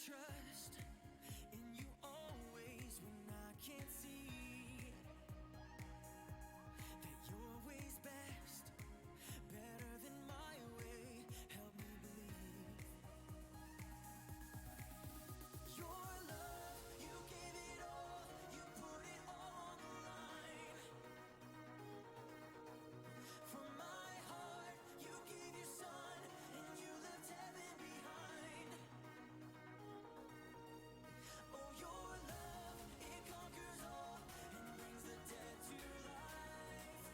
trust in you always when I can't see that your way's best, better than my way. Help me believe your love, you gave it all, you put it all on the line. From my heart, you gave your son, and you left heaven behind. Oh, your love, it conquers all and brings the dead to life.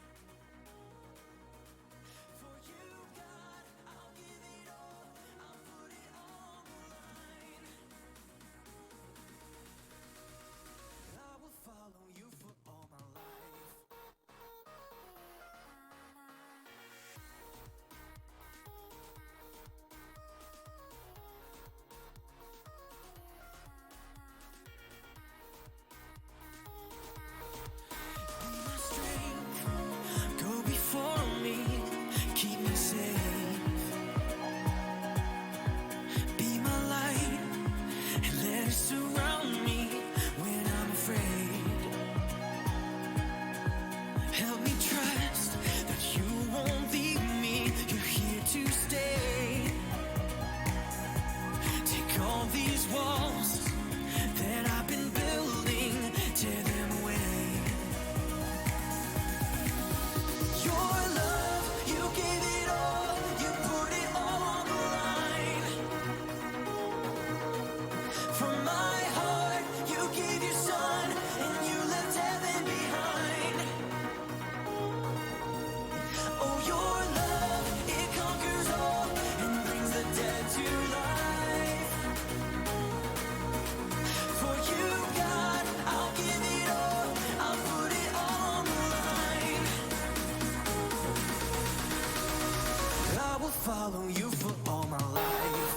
For you, God, I'll give it all, I'll put it all on the line. I will follow you for all my life. Be my strength, go before me, keep me safe. Be my light, and let it surround me when I'm afraid. Help me trust that you won't leave me, you're here to stay. Take all these walls that I've been building, tear them away. Your love, you gave it all, you put it all on the line. From my heart, you gave your son, and you left heaven behind. Oh, your love, it conquers all and brings the dead to life. For you, God, I'll give it all, I'll put it all on the line. I will follow you for all my life.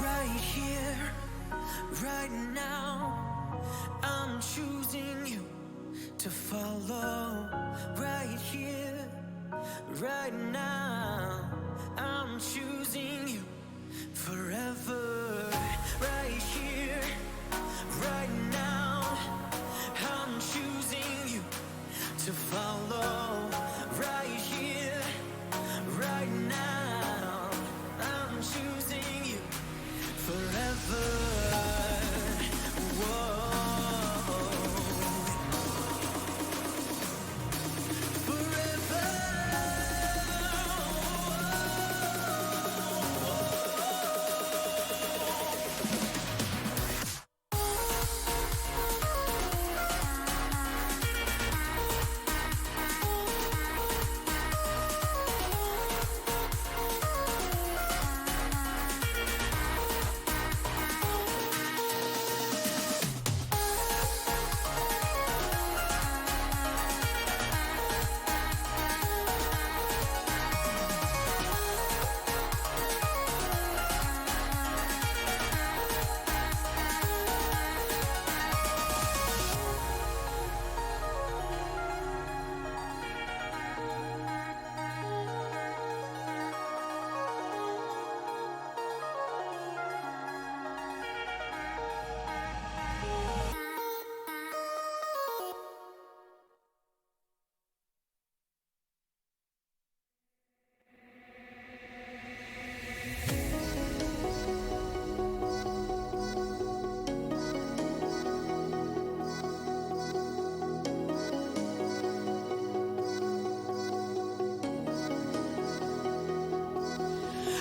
Right here, right now, I'm choosing you to follow. Right here, right now, I'm choosing you forever. Right here, right now, I'm choosing you to follow. Right here, right now, I'm choosing you forever. Whoa. Forever.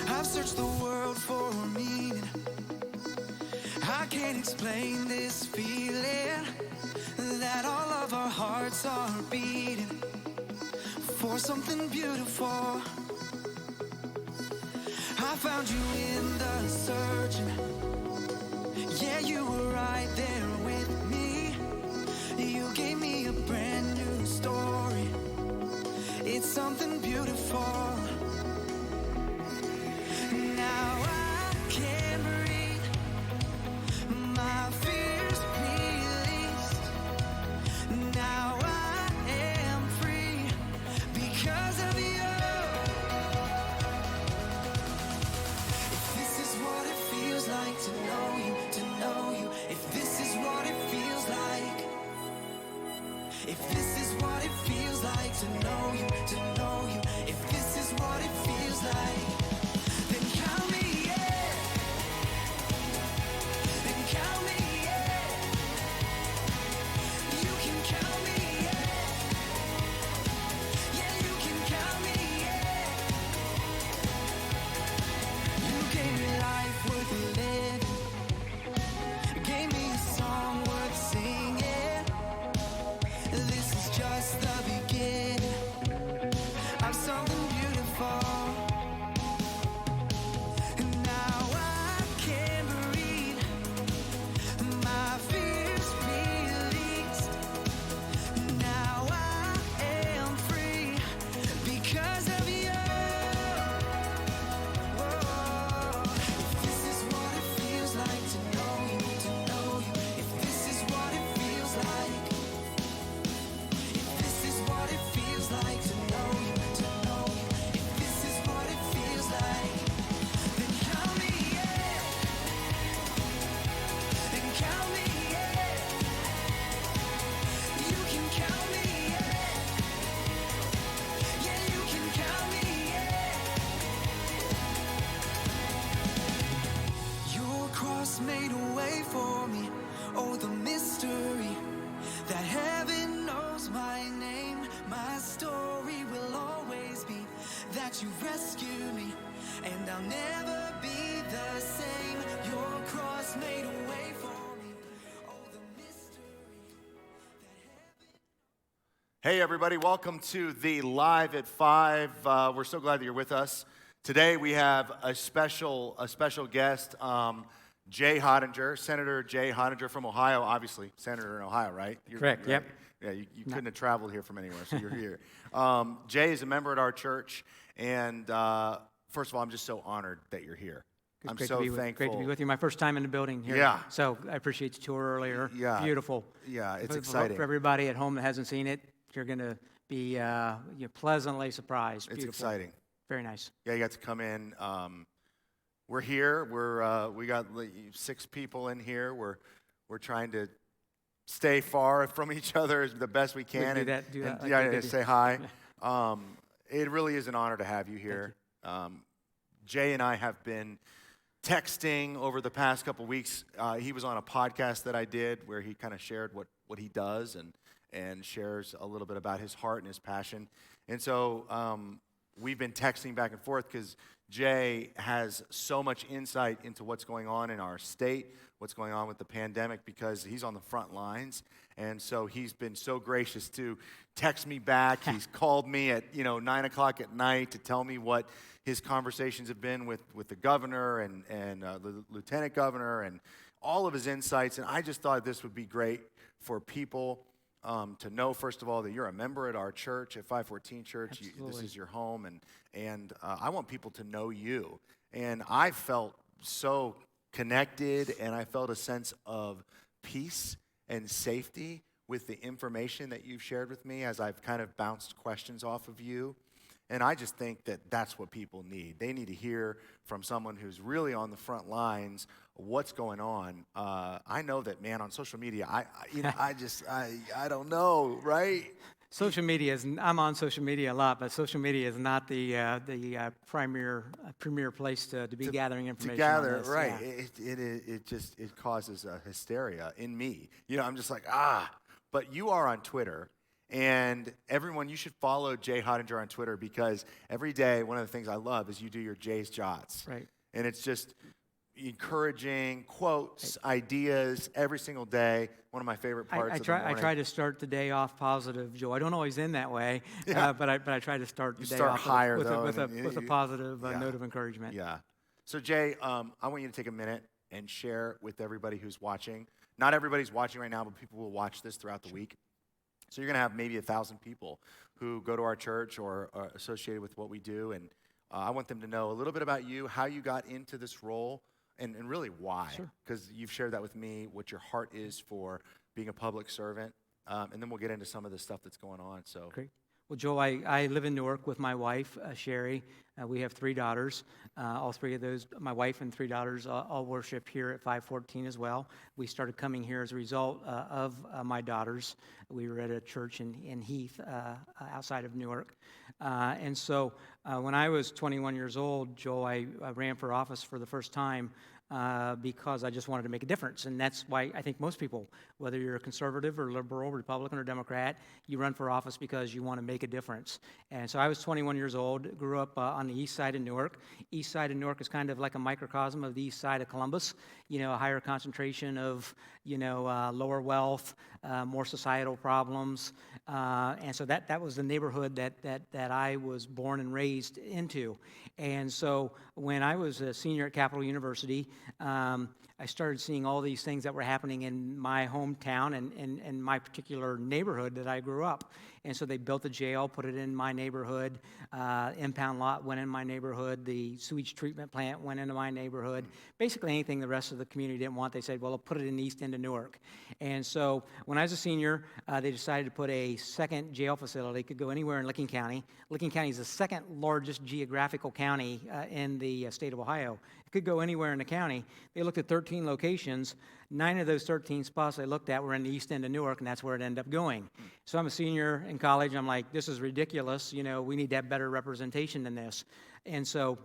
I've searched the world for a meaning. I can't explain this feeling that all of our hearts are beating for something beautiful. I found you in the searching. Yeah, you were right there with me. You gave me a brand new story. It's something beautiful. Now I can breathe. My fears released. Now I am free because of you. If this is what it feels like to know you, if this is what it feels like, if this is what it feels like to know you, if this is what it feels like, then count me in, then count me in. You can count me in, yeah, you can count me in. You gave me life worth living, gave me a song worth singing. This is just the beginning of something beautiful. Now I can breathe. My fears released. Now I am free because of you. Whoa. If this is what it feels like to know you, if this is what it feels like. This is what it feels like to know you, if this is what it feels like, then count me in, then count me in. You can count me in, yeah, you can count me in. Your cross made a way for me, oh the mystery, that heaven knows my name. My story will always be that you rescued me, and I'll never be the same. Your cross made a way for me. Oh, the mystery that heaven. Hey everybody, welcome to the Live at 5. We're so glad that you're with us. Today we have a special guest, Jay Hottinger, Senator Jay Hottinger from Ohio, obviously, Senator in Ohio, right? Correct, yep. Yeah, you couldn't have traveled here from anywhere, so you're here. Jay is a member at our church, and first of all, I'm just so honored that you're here. I'm so thankful. Great to be with you. My first time in the building here. Yeah. So I appreciate the tour earlier. Yeah. Beautiful. Yeah, it's For exciting. everybody at home that hasn't seen it, you're going to be pleasantly surprised. It's Beautiful. exciting. Very nice. Yeah, you got to come in. We're here. We got 6 people in here. We're trying to stay far from each other as the best we can. Do that. Like Yeah, say hi. It really is an honor to have you here. Jay and I have been texting over the past couple weeks. He was on a podcast that I did where he kind of shared what he does and shares a little bit about his heart and his passion. And so we've been texting back and forth because Jay has so much insight into what's going on in our state, what's going on with the pandemic, because he's on the front lines. And so he's been so gracious to text me back. He's called me at 9 o'clock at night to tell me what his conversations have been with the governor and the lieutenant governor and all of his insights. And I just thought this would be great for people to know, first of all, that you're a member at our church, at 514 Church. This is your home, and I want people to know you. And I felt so connected, and I felt a sense of peace and safety with the information that you've shared with me as I've kind of bounced questions off of you. And I just think that that's what people need. They need to hear from someone who's really on the front lines what's going on. I know that, man, on social media, I don't know, right? Social media I'm on social media a lot, but social media is not the premier place to be gathering information. To gather, on this. right? Yeah. It causes a hysteria in me. I'm just like But you are on Twitter. And everyone, you should follow Jay Hottinger on Twitter, because every day, one of the things I love is you do your Jay's Jots. Right. And it's just encouraging quotes, ideas every single day. One of my favorite parts I of the try. I morning. try to start the day off positive, Joe. I don't always end that way, Yeah. but I try to start the You day start off higher, with, though, with and a you- positive yeah. note of encouragement. Yeah. So Jay, I want you to take a minute and share with everybody who's watching. Not everybody's watching right now, but people will watch this throughout the week. So you're going to have maybe 1,000 people who go to our church or are associated with what we do, and I want them to know a little bit about you, how you got into this role, and really why. Sure. Because you've shared that with me, what your heart is for being a public servant, and then we'll get into some of the stuff that's going on. So. Great. Well, Joe, I live in Newark with my wife, Sherry. We have 3 daughters. All 3 of those, my wife and 3 daughters, all worship here at 514 as well. We started coming here as a result of my daughters. We were at a church in Heath, outside of Newark. And so when I was 21 years old, Joe, I ran for office for the first time because I just wanted to make a difference. And that's why I think most people, whether you're a conservative or liberal, Republican or Democrat, you run for office because you want to make a difference. And so I was 21 years old, grew up on the east side of Newark. East side of Newark is kind of like a microcosm of the east side of Columbus, a higher concentration of, lower wealth, more societal problems. And so that was the neighborhood that I was born and raised into. And so when I was a senior at Capital University, I started seeing all these things that were happening in my hometown and my particular neighborhood that I grew up. And so they built a jail, put it in my neighborhood. Impound lot went in my neighborhood. The sewage treatment plant went into my neighborhood. Basically anything the rest of the community didn't want, they said, well, put it in the east end of Newark. And so when I was a senior, they decided to put a second jail facility. It could go anywhere in Licking County. Licking County is the second largest geographical county in the state of Ohio. It could go anywhere in the county. They looked at 13 locations. 9 of those 13 spots they looked at were in the east end of Newark, and that's where it ended up going. So I'm a senior in college. I'm like, this is ridiculous. We need to have better representation than this. And so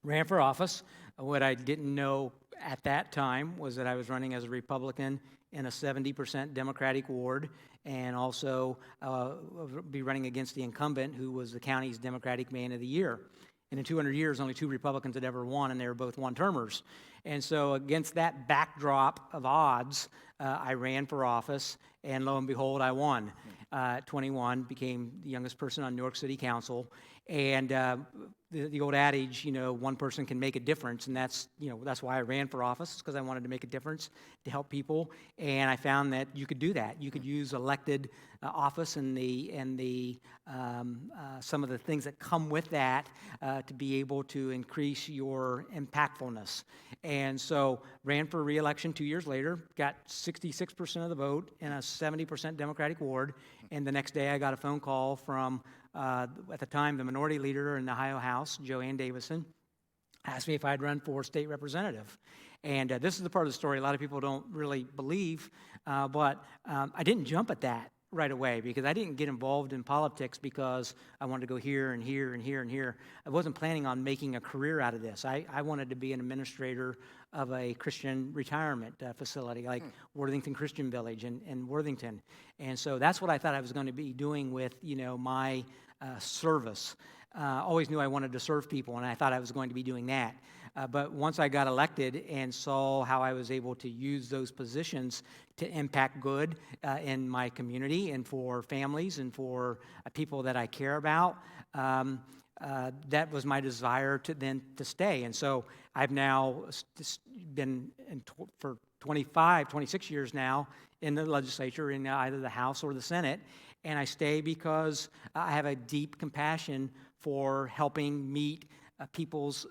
ran for office. What I didn't know at that time was that I was running as a Republican in a 70% Democratic ward, and also be running against the incumbent, who was the county's Democratic Man of the Year. And in 200 years, only 2 Republicans had ever won, and they were both one-termers. And so against that backdrop of odds, I ran for office, and lo and behold, I won. At 21, became the youngest person on Newark City Council. And the old adage, one person can make a difference, and that's why I ran for office, because I wanted to make a difference to help people. And I found that you could do that. You could use elected office and some of the things that come with that to be able to increase your impactfulness. And so ran for re-election 2 years later, got 66% of the vote in a 70% Democratic ward. And the next day I got a phone call from, at the time, the minority leader in the Ohio House, Joanne Davison, asked me if I'd run for state representative. And this is the part of the story a lot of people don't really believe, but I didn't jump at that right away, because I didn't get involved in politics because I wanted to go here and here and here and here. I wasn't planning on making a career out of this. I wanted to be an administrator of a Christian retirement facility like Worthington Christian Village in Worthington. And so that's what I thought I was going to be doing with, my service. Always knew I wanted to serve people, and I thought I was going to be doing that. But once I got elected and saw how I was able to use those positions to impact good in my community and for families and for people that I care about, that was my desire to stay. And so I've now been for 26 years now in the legislature, in either the House or the Senate. And I stay because I have a deep compassion for helping meet people's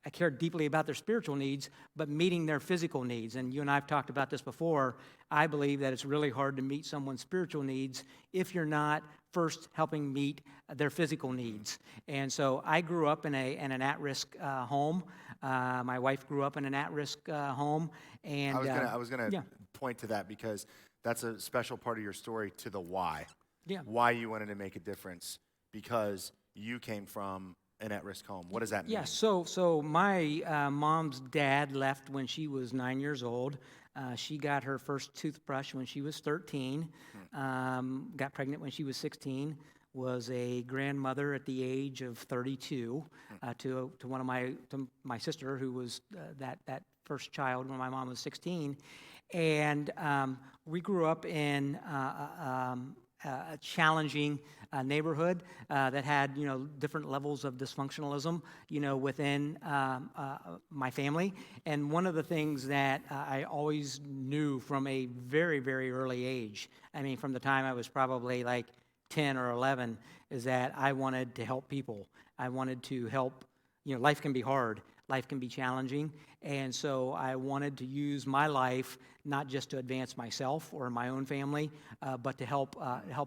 I care deeply about their spiritual needs, but meeting their physical needs. And you and I have talked about this before. I believe that it's really hard to meet someone's spiritual needs if you're not first helping meet their physical needs. And so I grew up in an at-risk home. My wife grew up in an at-risk home. And I was gonna point to that, because that's a special part of your story, to the why. Yeah. Why you wanted to make a difference, because you came from an at-risk home. What does that mean? Yeah, so my mom's dad left when she was 9 years old. She got her first toothbrush when she was 13, got pregnant when she was 16, was a grandmother at the age of 32 to one of my sister, who was that first child when my mom was 16, and we grew up in a challenging neighborhood that had, different levels of dysfunctionalism, within my family. And one of the things that I always knew from a very, very early age, I mean, from the time I was probably like 10 or 11, is that I wanted to help people. I wanted to help. Life can be hard. Life can be challenging. And so I wanted to use my life not just to advance myself or my own family, but to help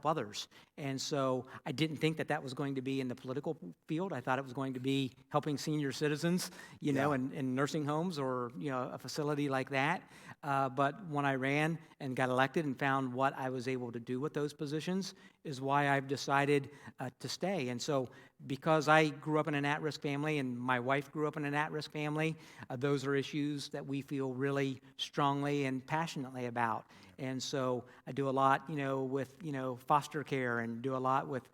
others. And so I didn't think that was going to be in the political field. I thought it was going to be helping senior citizens, in nursing homes or, a facility like that. But when I ran and got elected and found what I was able to do with those positions is why I've decided to stay. And so because I grew up in an at-risk family and my wife grew up in an at-risk family, those are issues that we feel really strongly and passionately about. And so I do a lot, with, foster care, and do a lot with,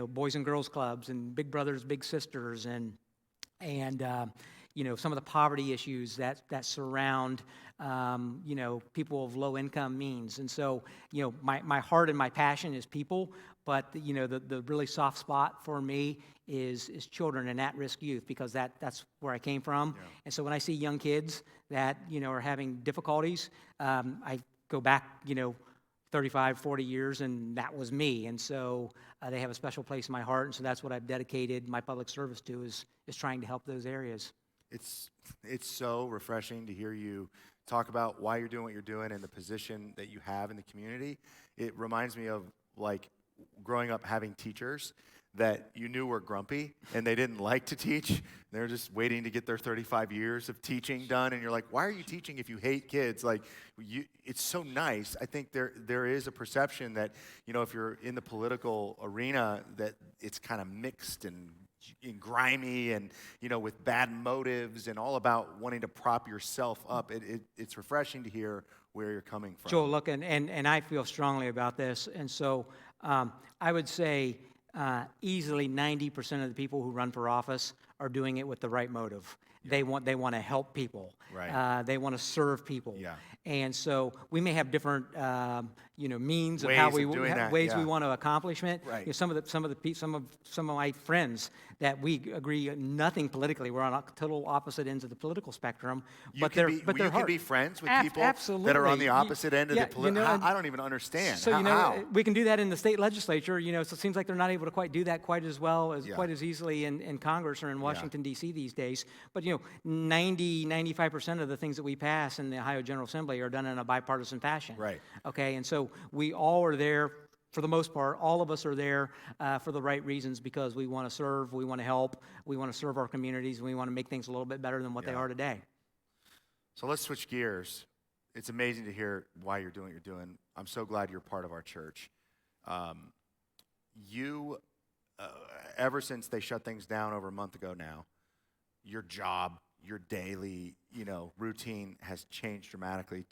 boys and girls clubs and big brothers, big sisters, and some of the poverty issues that surround, people of low income means. And so, my heart and my passion is people, but the really soft spot for me is children and at-risk youth, because that's where I came from. Yeah. And so when I see young kids that, are having difficulties, I go back, 35, 40 years, and that was me. And so they have a special place in my heart, and so that's what I've dedicated my public service to, is trying to help those areas. It's so refreshing to hear you talk about why you're doing what you're doing and the position that you have in the community. It reminds me of, like, growing up having teachers that you knew were grumpy and they didn't like to teach. They're just waiting to get their 35 years of teaching done, and you're like, why are you teaching if you hate kids? Like, it's so nice. I think there is a perception that, if you're in the political arena, that it's kind of mixed and grimy and, with bad motives and all about wanting to prop yourself up. It's refreshing to hear where you're coming from. Joel, look, and I feel strongly about this. And so I would say easily 90% of the people who run for office are doing it with the right motive. Yeah. They want to help people. Right. They want to serve people. Yeah. And so we may have different means of how we ways we want to accomplish it. Right. Some of my friends that we agree nothing politically. We're on total opposite ends of the political spectrum. You can be friends with people that are on the opposite end of the political. I don't even understand. So how? We can do that in the state legislature. So it seems like they're not able to quite do that quite as well as quite as easily in Congress or in Washington D.C. these days. But 95% of the things that we pass in the Ohio General Assembly are done in a bipartisan fashion. Right. Okay, and so we all are there, for the most part, all of us are there for the right reasons, because we want to serve, we want to help, we want to serve our communities, and we want to make things a little bit better than what they are today. So let's switch gears. It's amazing to hear why you're doing what you're doing. I'm so glad you're part of our church. Ever since they shut things down over a month ago now, your job, your daily, routine has changed dramatically.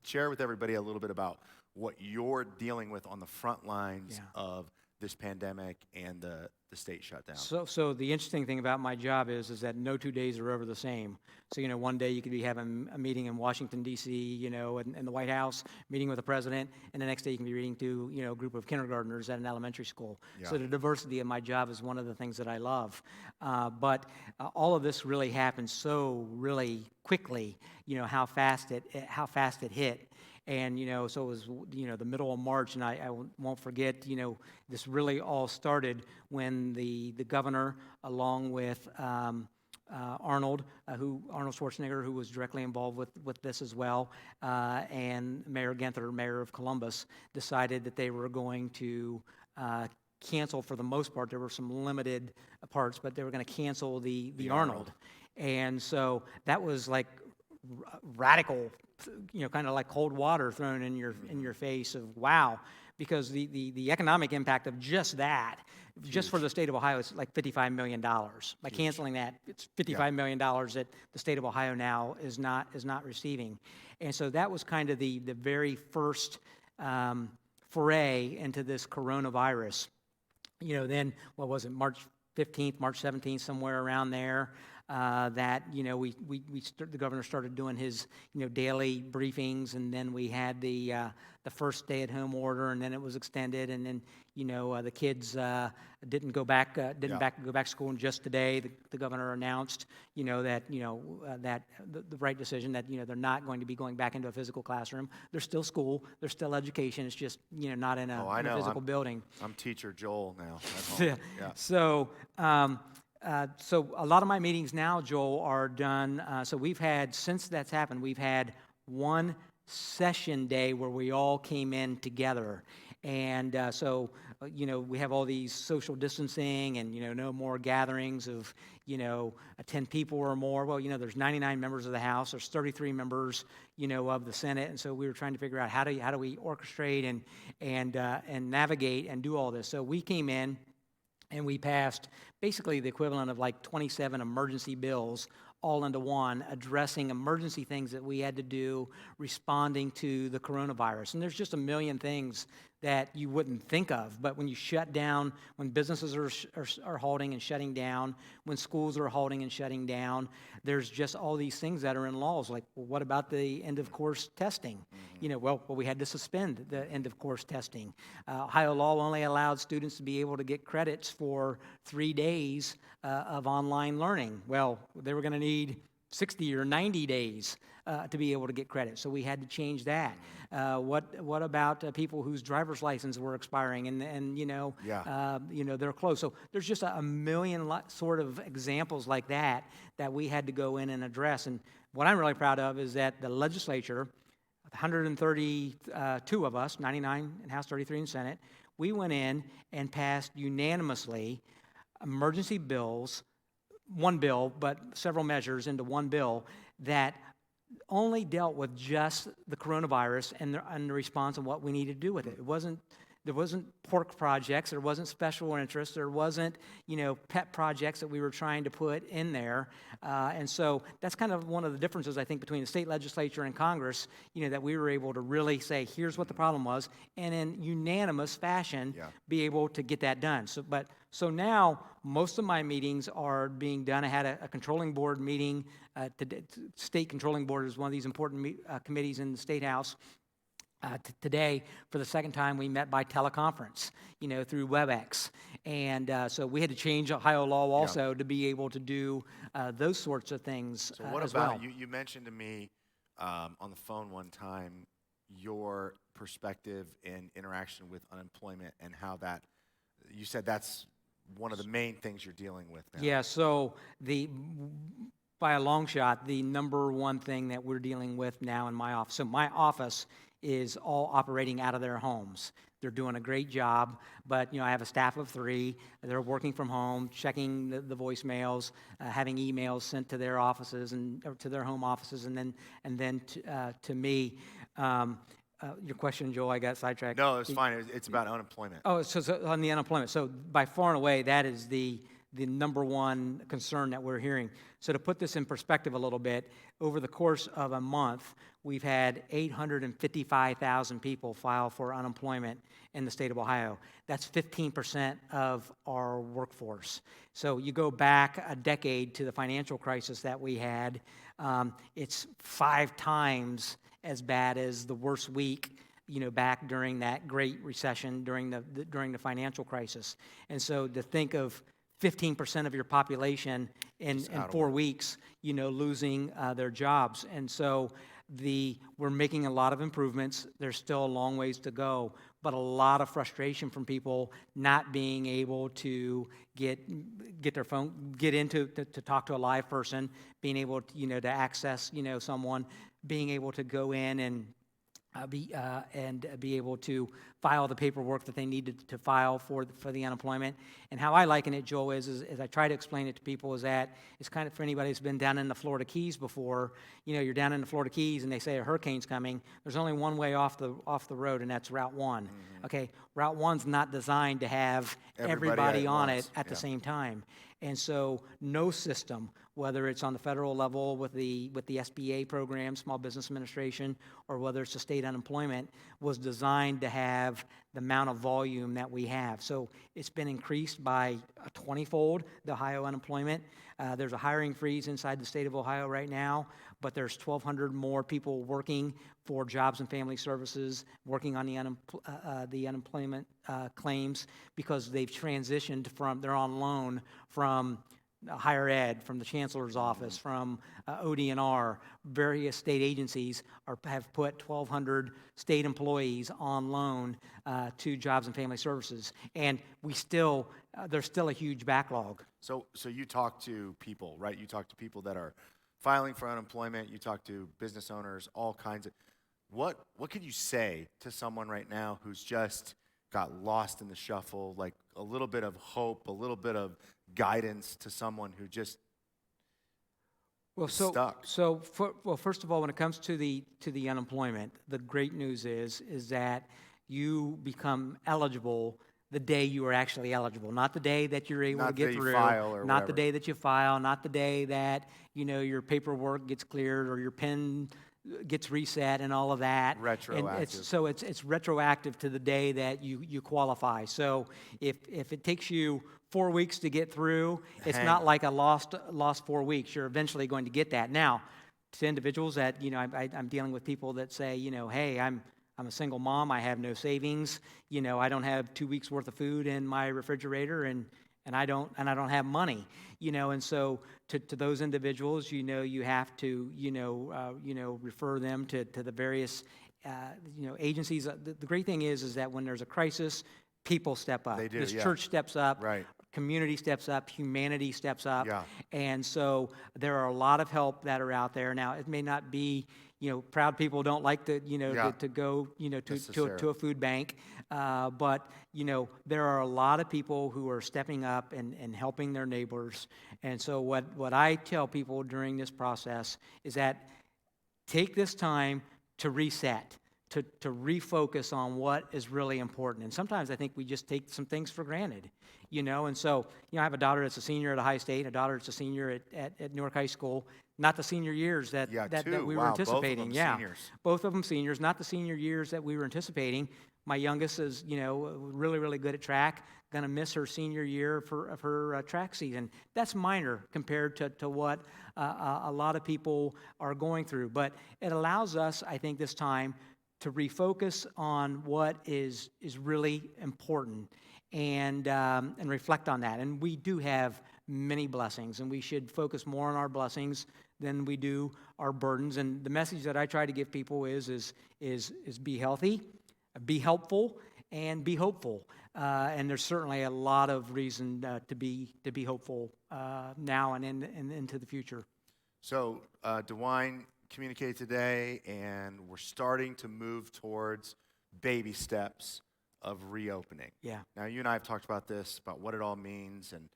Share with everybody a little bit about what you're dealing with on the front lines of this pandemic and the state shutdown. So the interesting thing about my job is that no 2 days are ever the same. So, one day you could be having a meeting in Washington, D.C., in the White House, meeting with the president, and the next day you can be reading to, a group of kindergartners at an elementary school. Yeah. So the diversity of my job is one of the things that I love. But all of this really happened so really quickly, how fast it hit. And, so it was, the middle of March, and I won't forget, this really all started when the governor, along with Arnold Schwarzenegger, who was directly involved with this as well, and Mayor Ginther, mayor of Columbus, decided that they were going to cancel, for the most part. There were some limited parts, but they were going to cancel the Arnold. And so that was like radical, kind of like cold water thrown in your face of wow, because the economic impact of just that, just for the state of Ohio, is like $55 million. By canceling that, it's $55 million that the state of Ohio now is not receiving. And so that was kind of the very first foray into this coronavirus. then what was it, March 15th, March 17th, somewhere around there, that the governor started doing his daily briefings, and then we had the first stay-at-home order, and then it was extended, and then the kids didn't go back go back to school. And just today, the governor announced that that the right decision, that they're not going to be going back into a physical classroom. There's still school, there's still education. It's just not in a physical building. I'm teacher Joel now at home. Yeah. So a lot of my meetings now, Joel, are done. So we've had, since that's happened, we've had one session day where we all came in together. And we have all these social distancing and, no more gatherings of, 10 people or more. Well, there's 99 members of the House. There's 33 members, of the Senate. And so we were trying to figure out how do we orchestrate and navigate and do all this. So we came in and we passed basically the equivalent of like 27 emergency bills all into one, addressing emergency things that we had to do responding to the coronavirus. And there's just a million things that you wouldn't think of, but when you shut down, when businesses are halting and shutting down, when schools are halting and shutting down, there's just all these things that are in laws. Like, well, what about the end-of-course testing? Well, we had to suspend the end-of-course testing. Ohio law only allowed students to be able to get credits for 3 days of online learning. Well, they were going to need 60 or 90 days to be able to get credit. So we had to change that. What about people whose driver's license were expiring and they're closed? So there's just a million sort of examples like that we had to go in and address. And what I'm really proud of is that the legislature, 132 of us, 99 in House, 33 in Senate, we went in and passed unanimously emergency bills, one bill, but several measures into one bill that only dealt with just the coronavirus and the response and what we needed to do with it. There wasn't pork projects, there wasn't special interests, there wasn't, pet projects that we were trying to put in there. And so that's kind of one of the differences, I think, between the state legislature and Congress, that we were able to really say, here's what the problem was, and in unanimous fashion, be able to get that done. So now, most of my meetings are being done. I had a controlling board meeting. State controlling board is one of these important committees in the State House. Today, for the second time, we met by teleconference, through WebEx. And so we had to change Ohio law also to be able to do those sorts of things So what as about, well. you mentioned to me on the phone one time your perspective and interaction with unemployment and how that, you said that's one of the main things you're dealing with now. Yeah, so by a long shot, the number one thing that we're dealing with now in my office, so my office is all operating out of their homes. They're doing a great job, but I have a staff of 3. They're working from home, checking the voicemails, having emails sent to their offices or to their home offices, and then to me. Your question, Joel, I got sidetracked. No, it's fine. It's about unemployment. Oh, so on the unemployment. So by far and away, that is the number one concern that we're hearing. So to put this in perspective a little bit, over the course of a month, we've had 855,000 people file for unemployment in the state of Ohio. That's 15% of our workforce. So you go back a decade to the financial crisis that we had, it's 5 times as bad as the worst week, back during that Great Recession, during the financial crisis. And so to think of 15% of your population in 4 weeks, losing their jobs. And so we're making a lot of improvements. There's still a long ways to go, but a lot of frustration from people not being able to get their phone, to talk to a live person, being able to, to access, someone, being able to go in and be able to file the paperwork that they needed to file for the unemployment. And how I liken it, Joel, is I try to explain it to people, is that it's kind of for anybody who's been down in the Florida Keys before. You're down in the Florida Keys and they say a hurricane's coming. There's only one way off the road, and that's Route 1. Mm-hmm. Okay, Route 1's not designed to have everybody on it at the same time. And so no system whether it's on the federal level with the SBA program, Small Business Administration, or whether it's the state unemployment, was designed to have the amount of volume that we have. So it's been increased by a 20-fold, the Ohio unemployment. There's a hiring freeze inside the state of Ohio right now, but there's 1,200 more people working for Jobs and Family Services, working on the unemployment claims, because they've transitioned they're on loan from higher ed, from the chancellor's office, from ODNR. Various state agencies have put 1,200 state employees on loan to Jobs and Family Services, and there's still a huge backlog. So you talk to people, right? You talk to people that are filing for unemployment. You talk to business owners, all kinds of. What could you say to someone right now who's just got lost in the shuffle, like a little bit of hope, a little bit of guidance to someone who just stuck? First of all, when it comes to the unemployment, the great news is that you become eligible the day you are actually eligible, not the day that you're able to get through, not the day that you file, not the day that your paperwork gets cleared or your pen gets reset and all of that. Retroactive. And it's retroactive to the day that you qualify. So if it takes you 4 weeks to get through, it's not like a lost 4 weeks. You're eventually going to get that. Now, to individuals that I'm dealing with people that say, hey, I'm a single mom. I have no savings. I don't have 2 weeks worth of food in my refrigerator, and I don't have money. And so to those individuals, you have to refer them to the various agencies. The great thing is that when there's a crisis, people step up. They do. This yeah. church steps up. Right. Community steps up, humanity steps up, Yeah. And so there are a lot of help that are out there. Now, it may not be, proud people don't like to go, to a food bank, but there are a lot of people who are stepping up and helping their neighbors. And so what I tell people during this process is that take this time to reset, to refocus on what is really important. And sometimes I think we just take some things for granted, And so, I have a daughter that's a senior at Ohio State, a daughter that's a senior at Newark High School. Not the senior years that we were anticipating. Both of them seniors. Both of them seniors, not the senior years that we were anticipating. My youngest is, really, really good at track. Going to miss her senior year of her track season. That's minor compared to what a lot of people are going through. But it allows us, I think, this time to refocus on what is really important and reflect on that. And we do have many blessings, and we should focus more on our blessings than we do our burdens. And the message that I try to give people is be healthy, be helpful, and be hopeful. And there's certainly a lot of reason to be hopeful now and into the future. So DeWine communicated today, and we're starting to move towards baby steps of reopening. Yeah. Now, you and I have talked about this, about what it all means, and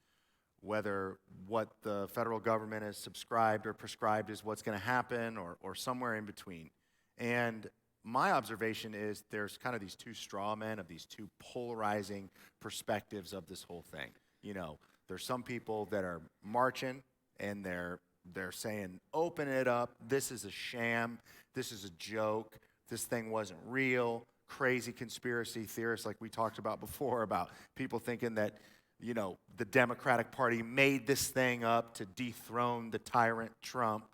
whether what the federal government has subscribed or prescribed is what's going to happen, or somewhere in between. And my observation is there's kind of these two straw men of these two polarizing perspectives of this whole thing. There's some people that are marching, and they're saying, open it up. This is a sham. This is a joke. This thing wasn't real. Crazy conspiracy theorists like we talked about before, about people thinking that, the Democratic Party made this thing up to dethrone the tyrant Trump.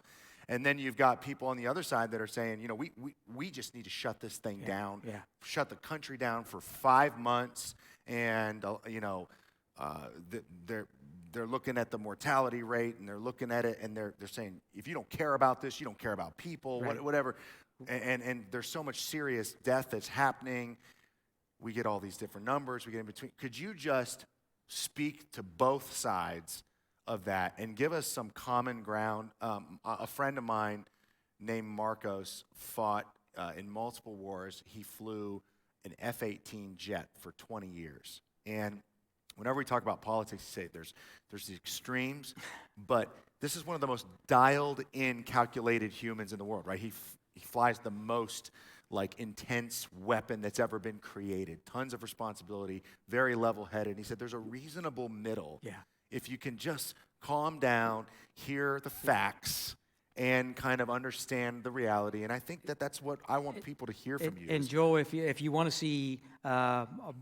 And then you've got people on the other side that are saying, we just need to shut this thing down, shut the country down for 5 months. And, they're looking at the mortality rate, and they're looking at it, and they're saying, if you don't care about this, you don't care about people, right. Whatever. And there's so much serious death that's happening. We get all these different numbers. We get in between. Could you just speak to both sides of that and give us some common ground? A friend of mine named Marcos fought in multiple wars. He flew an F-18 jet for 20 years. And whenever we talk about politics, you say there's the extremes, but this is one of the most dialed-in, calculated humans in the world, right? He flies the most intense weapon that's ever been created. Tons of responsibility, very level-headed. He said there's a reasonable middle. Yeah. If you can just calm down hear the facts and kind of understand the reality. And I think that that's what I want people to hear from you. And Joel, if you want to see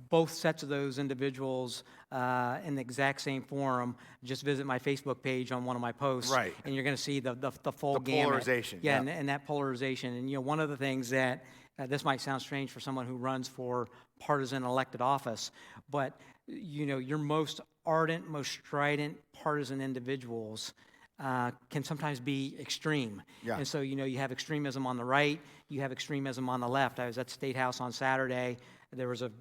both sets of those individuals in the exact same forum, just visit my Facebook page on one of my posts. Right. And you're going to see the full The gamut. polarization, Yeah, yeah. and that polarization. And, one of the things that, this might sound strange for someone who runs for partisan elected office, but, your most ardent, most strident partisan individuals can sometimes be extreme. Yeah. And so, you have extremism on the right, you have extremism on the left. I was at the State House on Saturday. There was a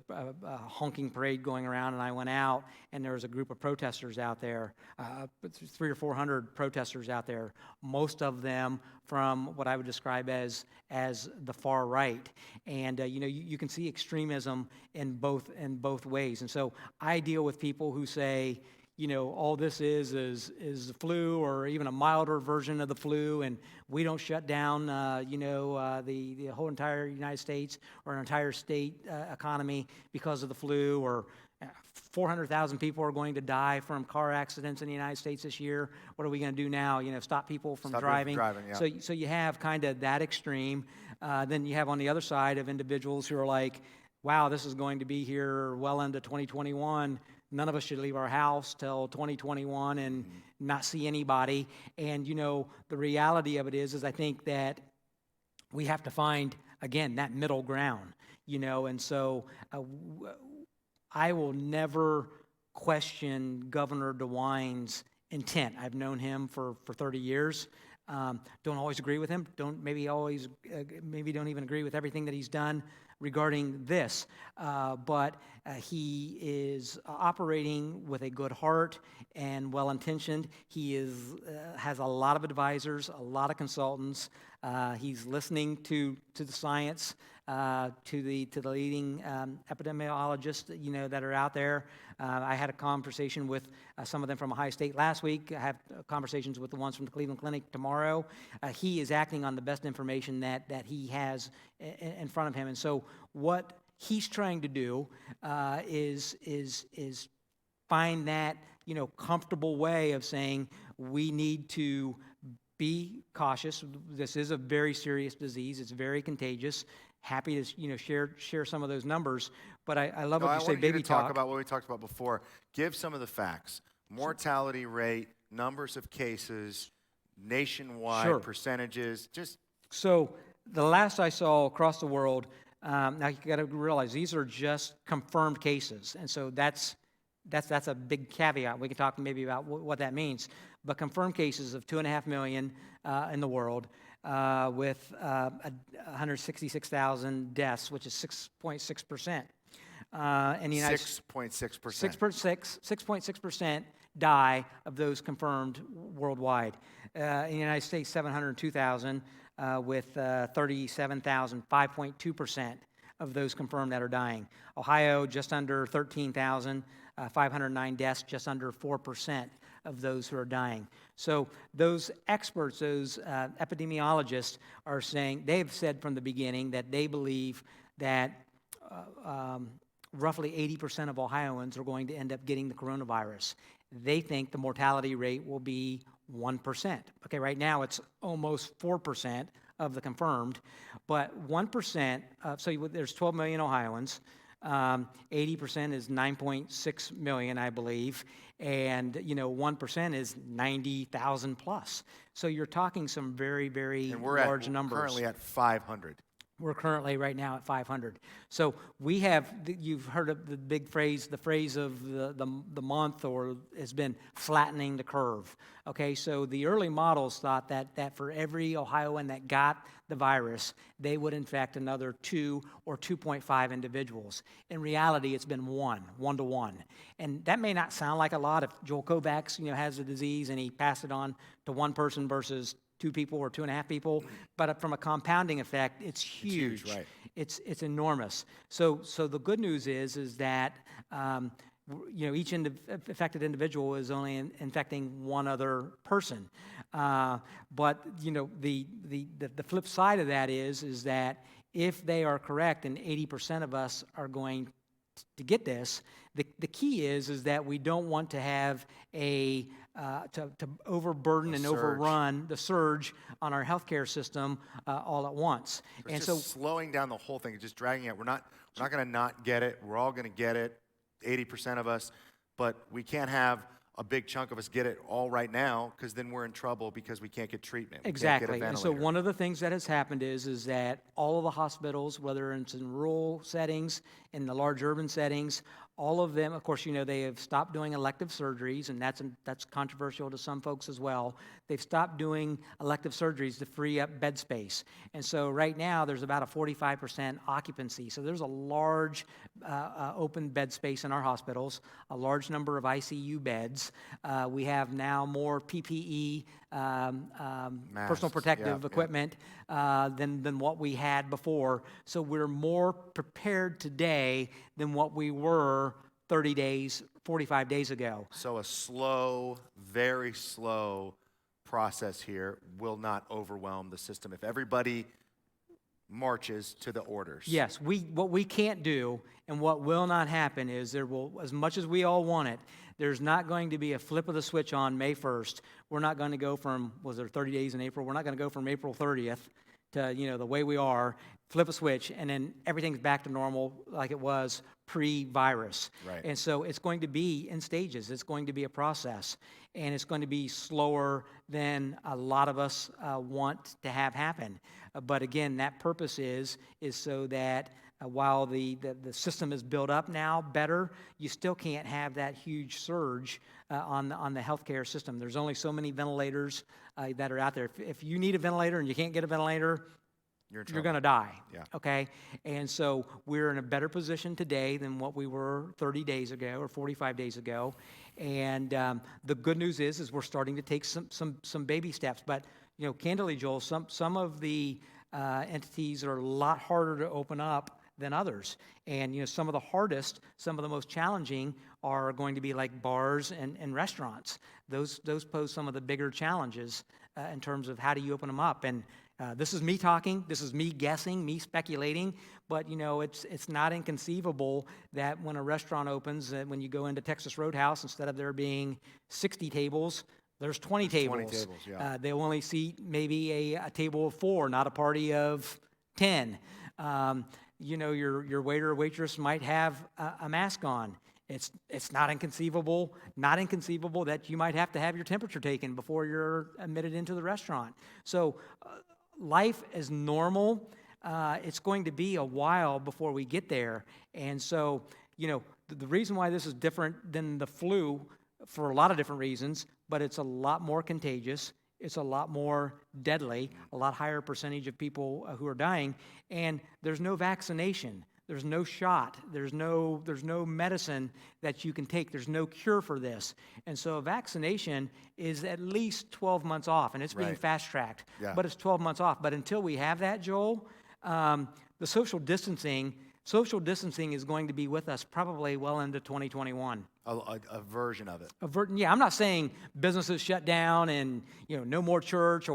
honking parade going around, and I went out, and there was a group of protesters out there, 300 or 400 protesters out there, most of them from what I would describe as the far right. And, you can see extremism in both ways. And so I deal with people who say, all this is the flu, or even a milder version of the flu, and we don't shut down, the whole entire United States or an entire state economy because of the flu, or 400,000 people are going to die from car accidents in the United States this year. What are we going to do now? Stop people from driving. Yeah. So you have kind of that extreme. Then you have on the other side of individuals who are like, wow, this is going to be here well into 2021. None of us should leave our house till 2021 and not see anybody. And, the reality of it is I think that we have to find, again, that middle ground, and so I will never question Governor DeWine's intent. I've known him for 30 years. Don't always agree with him. Maybe don't even agree with everything that he's done regarding this, but he is operating with a good heart and well-intentioned. He has a lot of advisors, a lot of consultants. He's listening to the science, to the leading epidemiologists, that are out there. I had a conversation with some of them from Ohio State last week. I have conversations with the ones from the Cleveland Clinic tomorrow. He is acting on the best information that he has in front of him. And so what he's trying to do is find that, comfortable way of saying we need to be cautious. This is a very serious disease. It's very contagious. Happy to share some of those numbers, but I love what you say, baby talk. Talk about what we talked about before. Give some of the facts: mortality rate, numbers of cases, nationwide percentages. So the last I saw across the world. Now you got to realize these are just confirmed cases, and so that's a big caveat. We can talk maybe about what that means, but confirmed cases of 2.5 million in the world. With 166,000 deaths, which is 6.6%. In the United 6.6%. 6.6% die of those confirmed worldwide. In the United States, 702,000 with 37,000, 5.2% of those confirmed that are dying. Ohio, just under 13,000, 509 deaths, just under 4% of those who are dying. So those experts, those epidemiologists are saying, they've said from the beginning that they believe that roughly 80% of Ohioans are going to end up getting the coronavirus. They think the mortality rate will be 1%. Okay, right now it's almost 4% of the confirmed, but 1%, so there's 12 million Ohioans. 80% is 9.6 million, I believe, and 1% is 90,000 plus. So you're talking some very, very large numbers. We're currently at 500. We're currently right now at 500. So we have, you've heard of the phrase of the month, or has been flattening the curve. Okay, so the early models thought that for every Ohioan that got the virus, they would infect another 2 or 2.5 individuals. In reality, it's been 1 to 1. And that may not sound like a lot if Joel Kovacs, has the disease and he passed it on to one person versus 2 people or 2.5 people, but from a compounding effect, it's huge. It's huge, right. It's enormous. So the good news is that each affected individual is only infecting one other person. But the flip side of that is that if they are correct, and 80% of us are going to get this. The key is that we don't want to have to overburden and overrun the surge on our healthcare system all at once. And so slowing down the whole thing, just dragging it. We're not going to not get it. We're all going to get it, 80% of us, but we can't have a big chunk of us get it all right now, because then we're in trouble because we can't get treatment. Exactly. And so one of the things that has happened is that all of the hospitals, whether it's in rural settings, in the large urban settings, all of them, of course, they have stopped doing elective surgeries, and that's controversial to some folks as well. They've stopped doing elective surgeries to free up bed space. And so right now, there's about a 45% occupancy. So there's a large open bed space in our hospitals, a large number of ICU beds. We have now more PPE, personal protective equipment, than what we had before. So we're more prepared today than what we were 30 days, 45 days ago. So a slow, very slow process here will not overwhelm the system if everybody marches to the orders. Yes, what we can't do and what will not happen is there will, as much as we all want it, there's not going to be a flip of the switch on May 1st. We're not going to go from, was there 30 days in April? We're not going to go from April 30th to, the way we are, flip a switch, and then everything's back to normal like it was pre-virus. Right. And so it's going to be in stages. It's going to be a process, and it's going to be slower than a lot of us want to have happen. But again, that purpose is so that while the system is built up now better, you still can't have that huge surge on the healthcare system. There's only so many ventilators that are out there. If you need a ventilator and you can't get a ventilator, you're going to die, okay? And so we're in a better position today than what we were 30 days ago or 45 days ago. And the good news is we're starting to take some baby steps. But, candidly, Joel, some of the entities are a lot harder to open up than others. And, some of the hardest, some of the most challenging are going to be like bars and restaurants. Those pose some of the bigger challenges in terms of how do you open them up. And this is me talking, this is me guessing, me speculating, but it's not inconceivable that when a restaurant opens, when you go into Texas Roadhouse, instead of there being 60 tables, there's 20 tables. 20 tables, yeah. They'll only seat maybe a table of 4, not a party of 10. Your waiter or waitress might have a mask on. It's not inconceivable that you might have to have your temperature taken before you're admitted into the restaurant. So life is normal. It's going to be a while before we get there. And so, the reason why this is different than the flu, for a lot of different reasons, but it's a lot more contagious. It's a lot more deadly, a lot higher percentage of people who are dying, and there's no vaccination. There's no shot. There's no medicine that you can take. There's no cure for this. And so a vaccination is at least 12 months off, and it's being fast-tracked. Yeah. But it's 12 months off. But until we have that, Joel, the social distancing is going to be with us probably well into 2021. A version of it. I'm not saying businesses shut down and no more church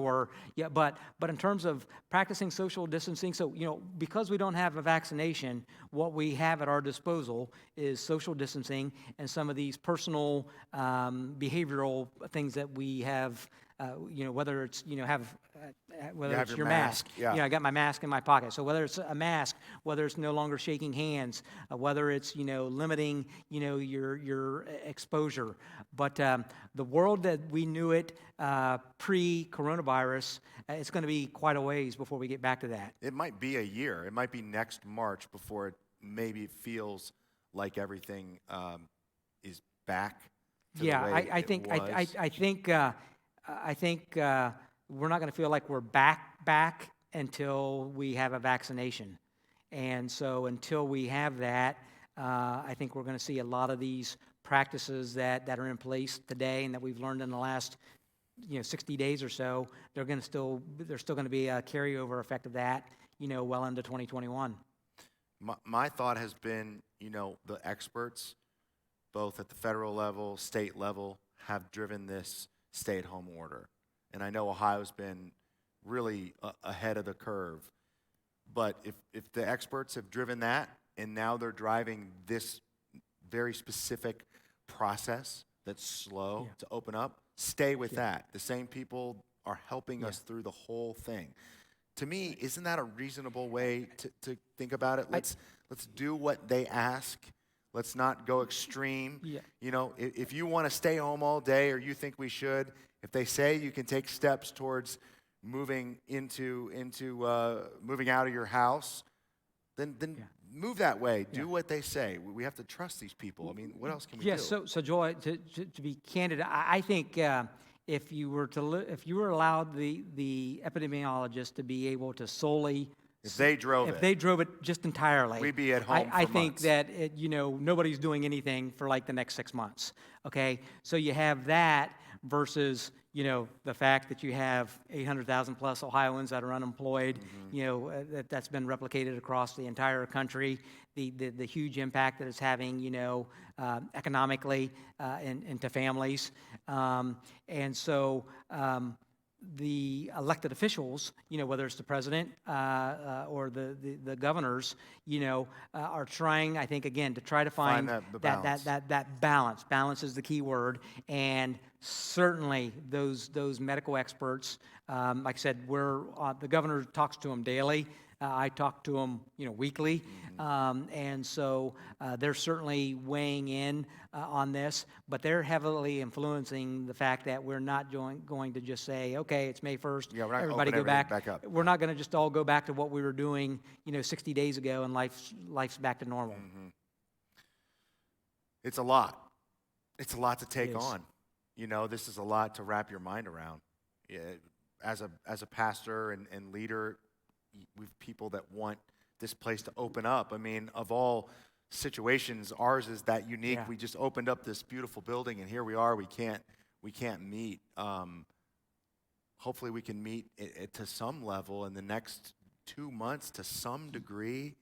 but in terms of practicing social distancing, so because we don't have a vaccination, what we have at our disposal is social distancing and some of these personal behavioral things that we have. Whether it's whether it's your mask. I got my mask in my pocket. So whether it's a mask, whether it's no longer shaking hands, whether it's limiting your exposure. But the world that we knew it pre-coronavirus, it's going to be quite a ways before we get back to that. It might be a year. It might be next March before it maybe feels like everything is back to the way I think it was. I think we're not going to feel like we're back until we have a vaccination. And so until we have that, I think we're going to see a lot of these practices that are in place today and that we've learned in the last 60 days or so. There's still going to be a carryover effect of that, well into 2021. My thought has been, the experts, both at the federal level, state level, have driven this stay-at-home order. And I know Ohio's been really ahead of the curve. But if the experts have driven that, and now they're driving this very specific process that's slow to open up. Stay with that. The same people are helping us through the whole thing. To me, isn't that a reasonable way to think about it? Let's do what they ask. Let's not go extreme. Yeah. You know, if you want to stay home all day, or you think we should, if they say you can take steps towards moving moving out of your house, then move that way. Do what they say. We have to trust these people. I mean, what else can we do? Yes. So Joel, to be candid, I think if you were allowed the epidemiologist to be able to solely If they drove it just entirely, we'd be at home I for think months. that nobody's doing anything for like the next 6 months. Okay, so you have that versus the fact that you have 800,000 plus Ohioans that are unemployed. That's been replicated across the entire country. The huge impact that it's having, economically and to families, and so. The elected officials, whether it's the president or the governors, are trying, I think, again, to try to find that balance. Balance is the key word, and certainly those medical experts, like I said, the governor talks to them daily. I talk to them, weekly, and so they're certainly weighing in on this, but they're heavily influencing the fact that we're not going to just say, okay, it's May 1st, we're not everybody go opening back up. We're not going to just all go back to what we were doing, 60 days ago, and life's back to normal. It's a lot. It's a lot to take on. This is a lot to wrap your mind around. As a pastor and leader, we've people that want this place to open up. I mean, of all situations, ours is that unique. We just opened up this beautiful building, and here we are. We can't meet. Hopefully, we can meet it to some level in the next 2 months to some degree.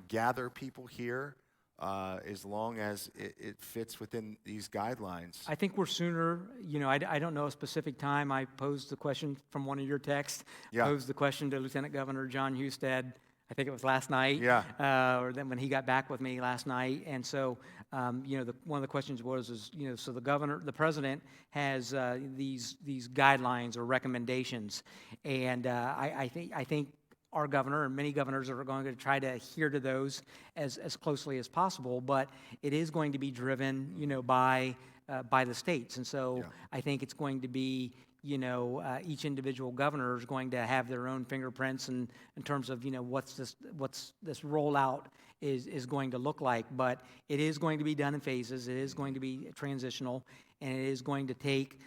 Gather people here as long as it fits within these guidelines. I think we're sooner, I don't know a specific time. I posed the question from one of your texts. Posed the question to Lieutenant Governor John Husted, I think it was last night. Or then when he got back with me last night. And so, one of the questions was, so the president has these guidelines or recommendations. And I think our governor and many governors are going to try to adhere to those as closely as possible, but it is going to be driven, by the states. And so I think it's going to be, each individual governor is going to have their own fingerprints in terms of, what's this rollout is going to look like. But it is going to be done in phases. It is going to be transitional, and it is going to take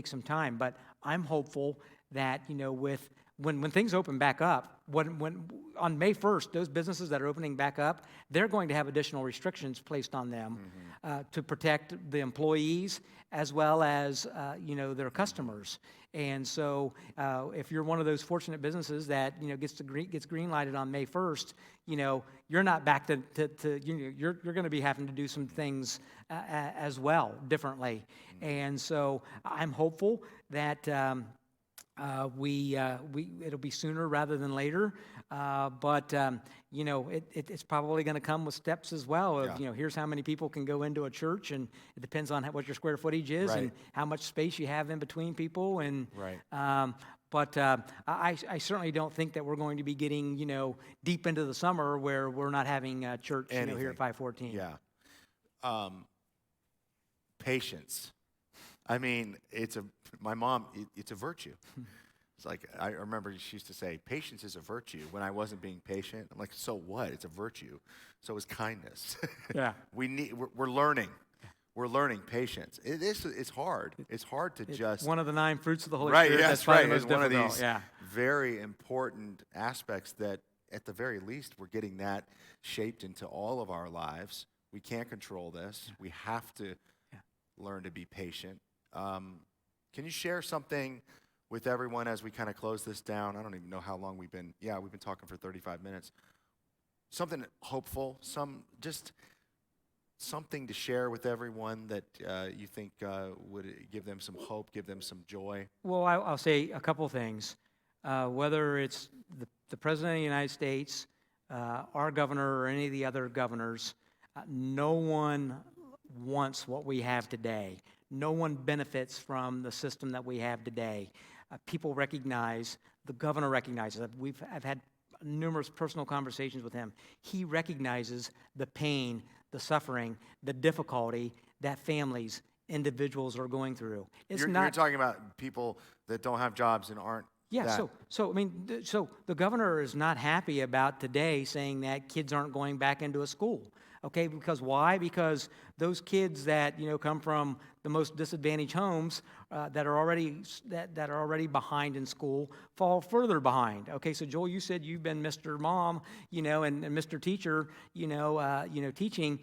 some time. But I'm hopeful that, when things open back up, when on May 1st, those businesses that are opening back up, they're going to have additional restrictions placed on them to protect the employees as well as their customers. And so, if you're one of those fortunate businesses that gets green lighted on May 1st, you're not back to you're going to be having to do some things as well differently. And so, I'm hopeful that. It'll be sooner rather than later, but it's probably going to come with steps as well. Here's how many people can go into a church, and it depends on what your square footage is and how much space you have in between people. And but I certainly don't think that we're going to be getting deep into the summer where we're not having church here at 514. Patience. I mean, my mom, it's a virtue. It's like, I remember she used to say, patience is a virtue when I wasn't being patient. I'm like, so what? It's a virtue. So is kindness. We're learning. We're learning patience. It's hard. It's hard to just. One of the 9 fruits of the Holy Right, Spirit. yes, That's probably the It's most one of difficult. these very important aspects that, at the very least, we're getting that shaped into all of our lives. We can't control this. We have to learn to be patient. Can you share something with everyone as we kind of close this down? I don't even know how long we've been talking for 35 minutes. Something hopeful, just something to share with everyone that you think would give them some hope, give them some joy. Well, I'll say a couple things. Whether it's the President of the United States, our governor or any of the other governors, no one wants what we have today. No one benefits from the system that we have today. People recognize, the governor recognizes, I've had numerous personal conversations with him. He recognizes the pain, the suffering, the difficulty that families, individuals are going through. You're talking about people that don't have jobs and aren't. Yeah, that. so the governor is not happy about today saying that kids aren't going back into a school. Okay, because why? Because those kids that come from the most disadvantaged homes that are already behind in school fall further behind. Okay, so Joel, you said you've been Mr. Mom, and Mr. Teacher, teaching.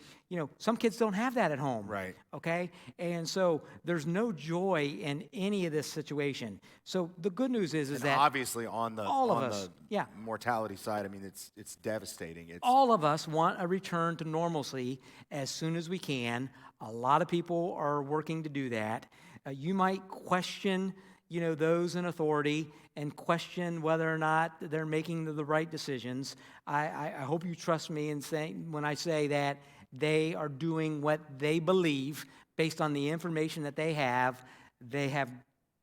Some kids don't have that at home. Right. Okay, and so there's no joy in any of this situation. So the good news is and that obviously on the all of us, mortality side, I mean it's devastating. All of us want a return to normalcy as soon as we can. A lot of people are working to do that. You might question, those in authority and question whether or not they're making the right decisions. I hope you trust me when I say that they are doing what they believe based on the information that they have. They have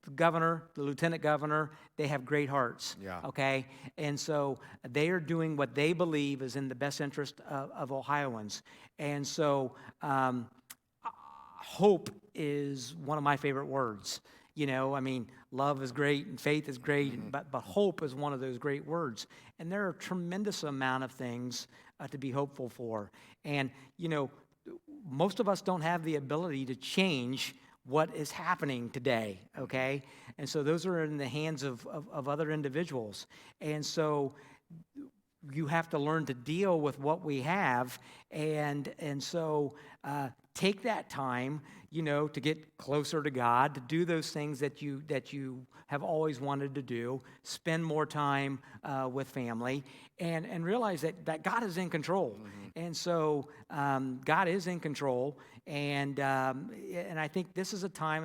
the governor, the lieutenant governor, they have great hearts. Yeah. Okay? And so they are doing what they believe is in the best interest of Ohioans. And so hope is one of my favorite words. Love is great and faith is great, but hope is one of those great words. And there are a tremendous amount of things to be hopeful for. And, most of us don't have the ability to change what is happening today, okay? And so those are in the hands of other individuals. And so you have to learn to deal with what we have, and so take that time, to get closer to God, to do those things that you have always wanted to do, spend more time with family, and realize that God is in control. And so God is in control, and I think this is a time,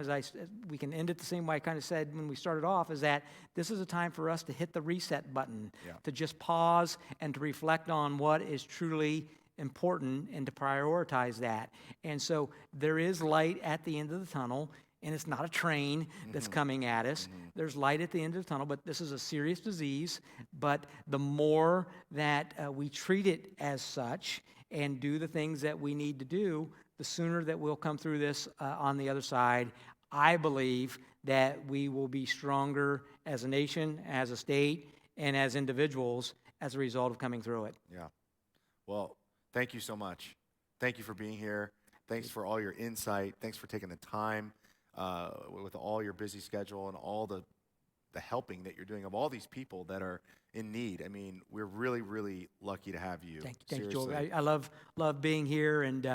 we can end it the same way I kind of said when we started off, is that this is a time for us to hit the reset button, to just pause and to reflect on what is truly important and to prioritize that. And so there is light at the end of the tunnel, and it's not a train that's coming at us. There's light at the end of the tunnel, but this is a serious disease. But the more that we treat it as such and do the things that we need to do, the sooner that we'll come through this on the other side. I believe that we will be stronger as a nation, as a state, and as individuals as a result of coming through it. Yeah. Well, thank you so much. Thank you for being here. Thanks for all your insight. Thanks for taking the time with all your busy schedule and all the helping that you're doing of all these people that are in need. I mean, we're really, really lucky to have you. Thank you, Joel. I love being here, and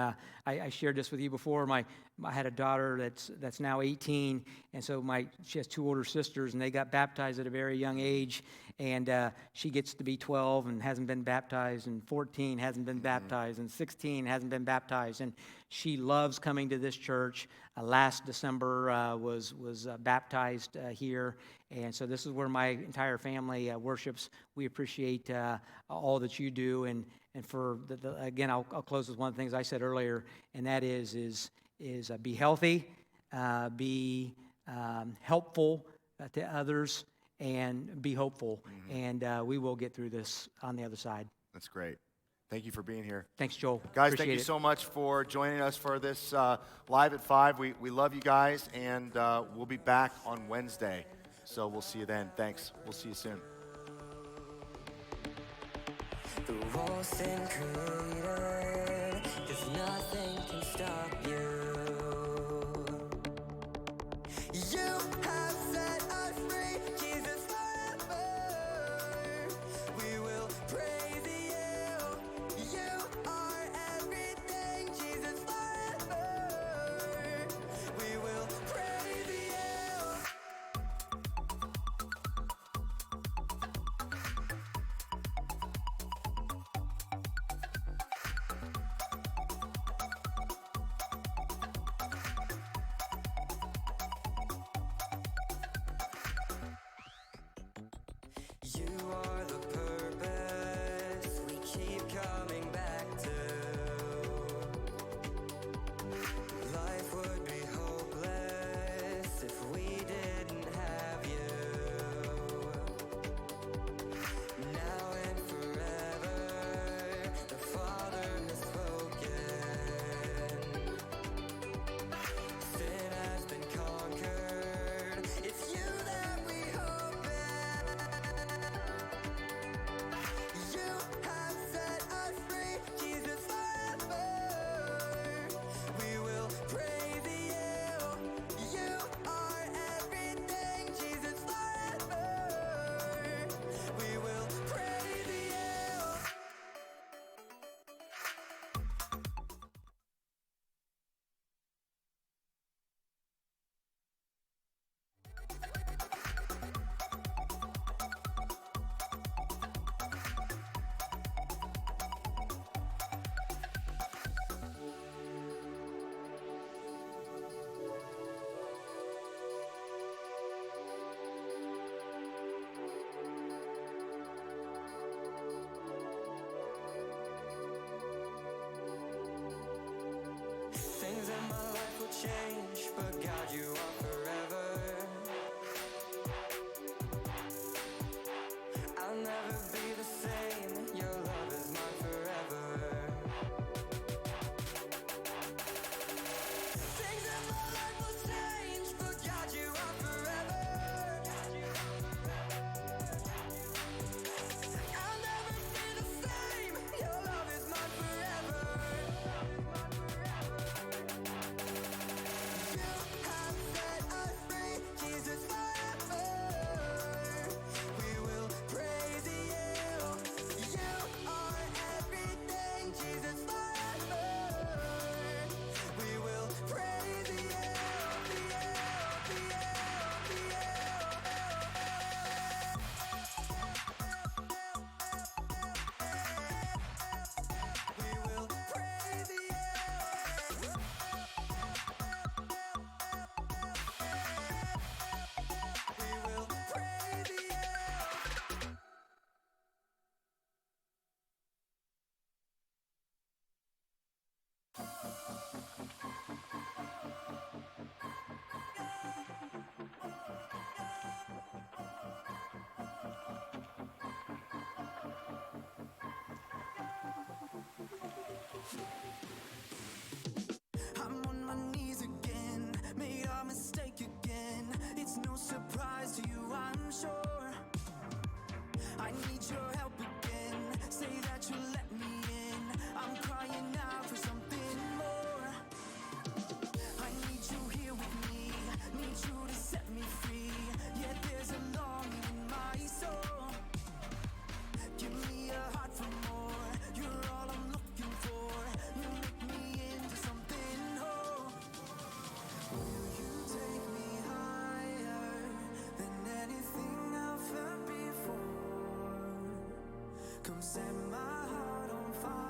I shared this with you before. I had a daughter that's now 18, and so she has two older sisters, and they got baptized at a very young age, and she gets to be 12 and hasn't been baptized, and 14 hasn't been baptized, and 16 hasn't been baptized, and she loves coming to this church. Last December was baptized here, and so this is where my entire family worships. We appreciate all that you do, and for again, I'll close with one of the things I said earlier, and that is be healthy, be helpful to others, and be hopeful, and we will get through this on the other side. That's great. Thank you for being here. Thanks, Joel. Guys, Appreciate thank you it. so much for joining us for this Live at 5. We love you guys, and we'll be back on Wednesday. So we'll see you then. Thanks. We'll see you soon. The walls stand created, 'cause nothing can stop you. Come set my heart on fire.